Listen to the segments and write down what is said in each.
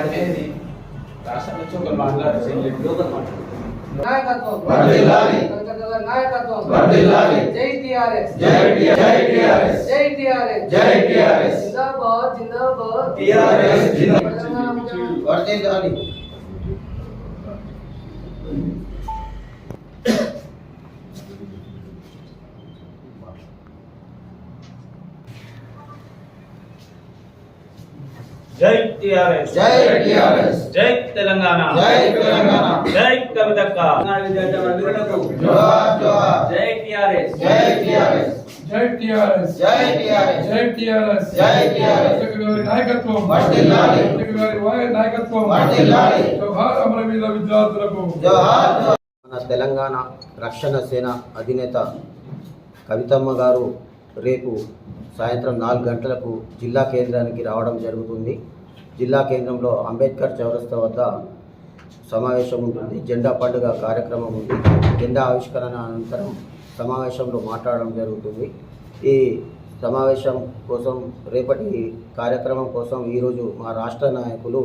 అనేది రాష్ట్రం నుంచి ఒకరు మాట్లాడారు. నాయకత్వం వర్ధిల్లాలి. నాయకత్వం వర్ధిల్లాలి. జై టిఆర్ఎస్ జై టిఆర్ఎస్ జై టిఆర్ఎస్ జై టిఆర్ఎస్ జిందాబాద్ జిందాబాద్ టిఆర్ఎస్ జిందాబాద్ జిందాబాద్. వర్ధిల్లాలి. జై టిఆర్ఎస్ జై టిఆర్ఎస్ జై తెలంగాణ జై తెలంగాణ జై కవితక్క జోహార్ జోహార్ జై టిఆర్ఎస్ జై టిఆర్ఎస్ జై టిఆర్ఎస్ జై టిఆర్ఎస్ జై టిఆర్ఎస్ జై టిఆర్ఎస్ జగన్ నాయకత్వం వర్ధిల్లాలి. జగన్ నాయకత్వం వర్ధిల్లాలి. జోహార్ అమరవీర విద్యార్థులకు జోహార్ జోహార్. మన తెలంగాణ రక్షణ సేన అధినేత కవితమ్మ గారు రేపు సాయంత్రం 4 గంటలకు జిల్లా కేంద్రానికి రావడం జరుగుతుంది. జిల్లా కేంద్రంలో అంబేద్కర్ చౌరస్తా వద్ద సమావేశం ఉంటుంది. జెండా పండుగ కార్యక్రమం ఉంది. జెండా ఆవిష్కరణ అనంతరం సమావేశంలో మాట్లాడడం జరుగుతుంది. ఈ సమావేశం కోసం, రేపటి కార్యక్రమం కోసం ఈరోజు మా రాష్ట్ర నాయకులు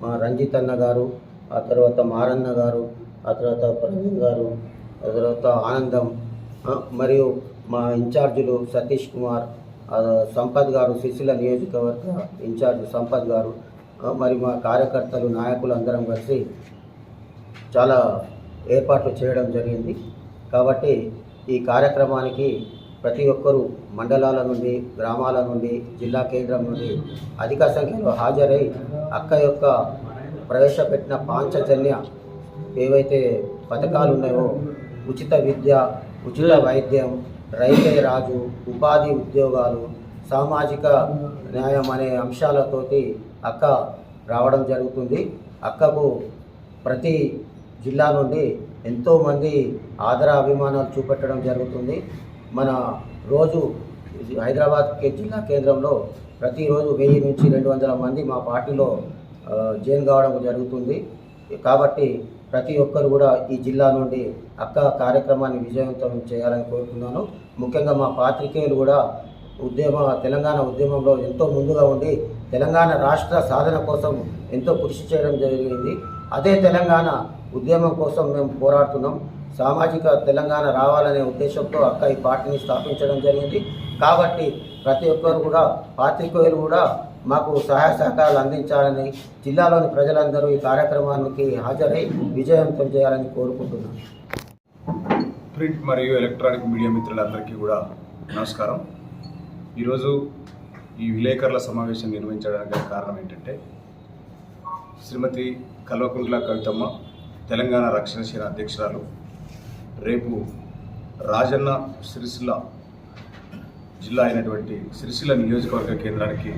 మా రంజిత్ అన్న గారు, ఆ తర్వాత మారన్న గారు, ఆ తర్వాత ప్రవీణ్ గారు, ఆ తర్వాత ఆనందం, మరియు మా ఇన్ఛార్జీలు సతీష్ కుమార్, సంపత్ గారు, సిరిసిల్ల నియోజకవర్గ ఇన్ఛార్జ్ సంపత్ గారు, మరి మా కార్యకర్తలు, నాయకులు అందరం కలిసి చాలా ఏర్పాట్లు చేయడం జరిగింది. కాబట్టి ఈ కార్యక్రమానికి ప్రతి ఒక్కరూ మండలాల నుండి, గ్రామాల నుండి, జిల్లా కేంద్రం నుండి అధిక సంఖ్యలో హాజరై అక్క యొక్క ప్రవేశపెట్టిన పాంచజన్య ఏవైతే పథకాలు ఉన్నాయో, ఉచిత విద్య, ఉచిత వైద్యం, రైతే రాజు, ఉపాధి ఉద్యోగాలు, సామాజిక న్యాయం అనే అంశాలతోటి అక్క రావడం జరుగుతుంది. అక్కకు ప్రతి జిల్లా నుండి ఎంతోమంది ఆదర అభిమానాలు చూపెట్టడం జరుగుతుంది. మన రోజు హైదరాబాద్ జిల్లా కేంద్రంలో ప్రతిరోజు 1000 నుంచి 200 మంది మా పార్టీలో జాయిన్ కావడం జరుగుతుంది. కాబట్టి ప్రతి ఒక్కరు కూడా ఈ జిల్లా నుండి అక్క కార్యక్రమాన్ని విజయవంతం చేయాలని కోరుతున్నాను. ముఖ్యంగా మా పాత్రికేయులు కూడా తెలంగాణ ఉద్యమంలో ఎంతో ముందుగా ఉండి తెలంగాణ రాష్ట్ర సాధన కోసం ఎంతో కృషి చేయడం జరిగింది. అదే తెలంగాణ ఉద్యమం కోసం మేము పోరాడుతున్నాం. సామాజిక తెలంగాణ రావాలనే ఉద్దేశంతో అక్క ఈ పార్టీని స్థాపించడం జరిగింది. కాబట్టి ప్రతి ఒక్కరు కూడా, పాత్రికేయులు కూడా మాకు సహాయ సహకారాలు అందించాలని, జిల్లాలోని ప్రజలందరూ ఈ కార్యక్రమానికి హాజరై విజయవంతం చేయాలని కోరుకుంటున్నాను. ప్రింట్ మరియు ఎలక్ట్రానిక్ మీడియా మిత్రులందరికీ కూడా నమస్కారం. ఈరోజు ఈ విలేకరుల సమావేశం నిర్వహించడానికి కారణం ఏంటంటే, శ్రీమతి కల్వకుంట్ల కవితమ్మ తెలంగాణ రక్షణ సేన అధ్యక్షురాలు రేపు రాజన్న సిరిసిల్ల జిల్లా అయినటువంటి సిరిసిల్ల నియోజకవర్గ కేంద్రానికి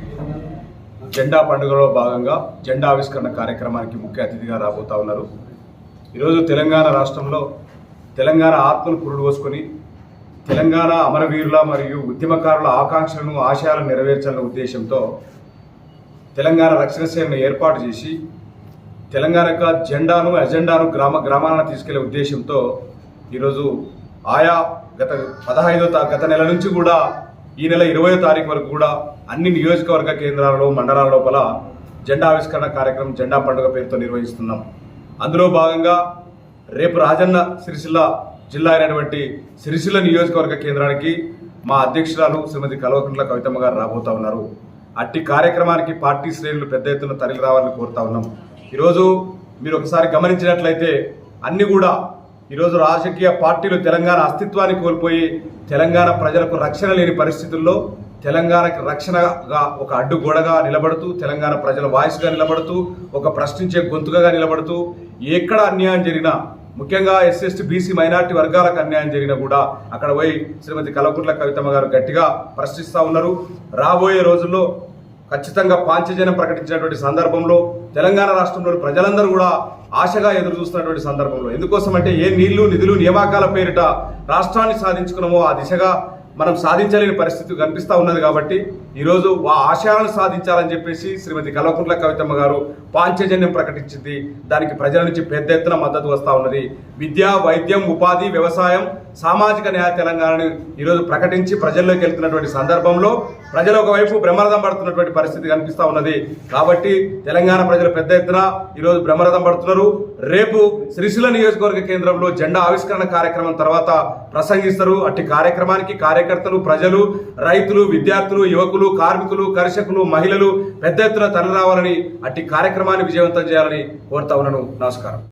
జెండా పండుగలో భాగంగా జెండా ఆవిష్కరణ కార్యక్రమానికి ముఖ్య అతిథిగా రాబోతా ఉన్నారు. ఈరోజు తెలంగాణ రాష్ట్రంలో తెలంగాణ ఆత్మను పురుడు పోసుకొని తెలంగాణ అమరవీరుల మరియు ఉద్యమకారుల ఆకాంక్షలను, ఆశయాలను నెరవేర్చాలనే ఉద్దేశంతో తెలంగాణ రక్షణ సేనను ఏర్పాటు చేసి తెలంగాణ యొక్క జెండాను, ఎజెండాను గ్రామాలను తీసుకెళ్లే ఉద్దేశంతో ఈరోజు ఆయా గత నెల నుంచి కూడా ఈ నెల 20వ తారీఖు వరకు కూడా అన్ని నియోజకవర్గ కేంద్రాలలో, మండలాల లోపల జెండా ఆవిష్కరణ కార్యక్రమం జెండా పండుగ పేరుతో నిర్వహిస్తున్నాం. అందులో భాగంగా రేపు రాజన్న సిరిసిల్ల జిల్లా అయినటువంటి సిరిసిల్ల నియోజకవర్గ కేంద్రానికి మా అధ్యక్షురాలు శ్రీమతి కల్వకుంట్ల కవితమ్మ గారు రాబోతా ఉన్నారు. అట్టి కార్యక్రమానికి పార్టీ శ్రేణులు పెద్ద ఎత్తున తరలి రావాలని కోరుతా ఉన్నాం. ఈరోజు మీరు ఒకసారి గమనించినట్లయితే అన్ని కూడా ఈరోజు రాజకీయ పార్టీలు తెలంగాణ అస్తిత్వాన్ని కోల్పోయి తెలంగాణ ప్రజలకు రక్షణ లేని పరిస్థితుల్లో తెలంగాణకి రక్షణగా ఒక అడ్డుగోడగా నిలబడుతూ, తెలంగాణ ప్రజల వాయిస్గా నిలబడుతూ, ఒక ప్రశ్నించే గొంతుకగా నిలబడుతూ, ఎక్కడ అన్యాయం జరిగినా, ముఖ్యంగా ఎస్సీ బీసీ మైనార్టీ వర్గాలకు అన్యాయం జరిగినా కూడా అక్కడ పోయి శ్రీమతి కల్వకుంట్ల కవితమ్మ గారు గట్టిగా ప్రశ్నిస్తూ ఉన్నారు. రాబోయే రోజుల్లో ఖచ్చితంగా పాంచజన్యం ప్రకటించినటువంటి సందర్భంలో తెలంగాణ రాష్ట్రంలోని ప్రజలందరూ కూడా ఆశగా ఎదురు చూస్తున్నటువంటి సందర్భంలో, ఎందుకోసం అంటే ఏ నీళ్లు, నిధులు, నియామకాల పేరిట రాష్ట్రాన్ని సాధించుకున్నామో ఆ దిశగా మనం సాధించలేని పరిస్థితి కనిపిస్తూ ఉన్నది. కాబట్టి ఈరోజు ఆ ఆశయాలను సాధించాలని చెప్పేసి శ్రీమతి కల్వకుంట్ల కవితమ్మ గారు పాంచజన్యం ప్రకటించింది. దానికి ప్రజల నుంచి పెద్ద ఎత్తున మద్దతు వస్తూ ఉన్నది. విద్య, వైద్యం, ఉపాధి, వ్యవసాయం, సామాజిక న్యాయ తెలంగాణను ఈరోజు ప్రకటించి ప్రజల్లోకి వెళ్తున్నటువంటి సందర్భంలో ప్రజలు ఒకవైపు బ్రహ్మరథం పడుతున్నటువంటి పరిస్థితి కనిపిస్తూ ఉన్నది. కాబట్టి తెలంగాణ ప్రజలు పెద్ద ఎత్తున ఈరోజు బ్రహ్మరథం పడుతున్నారు. రేపు సిరిసిల్ల నియోజకవర్గ కేంద్రంలో జెండా ఆవిష్కరణ కార్యక్రమం తర్వాత ప్రసంగిస్తారు. అట్టి కార్యక్రమానికి కార్యకర్తలు, ప్రజలు, రైతులు, విద్యార్థులు, యువకులు, కార్మికులు, కర్షకులు, మహిళలు పెద్ద ఎత్తున తరలి రావాలని, అట్టి కార్యక్రమాన్ని విజయవంతం చేయాలని కోరుతా ఉన్నాను. నమస్కారం.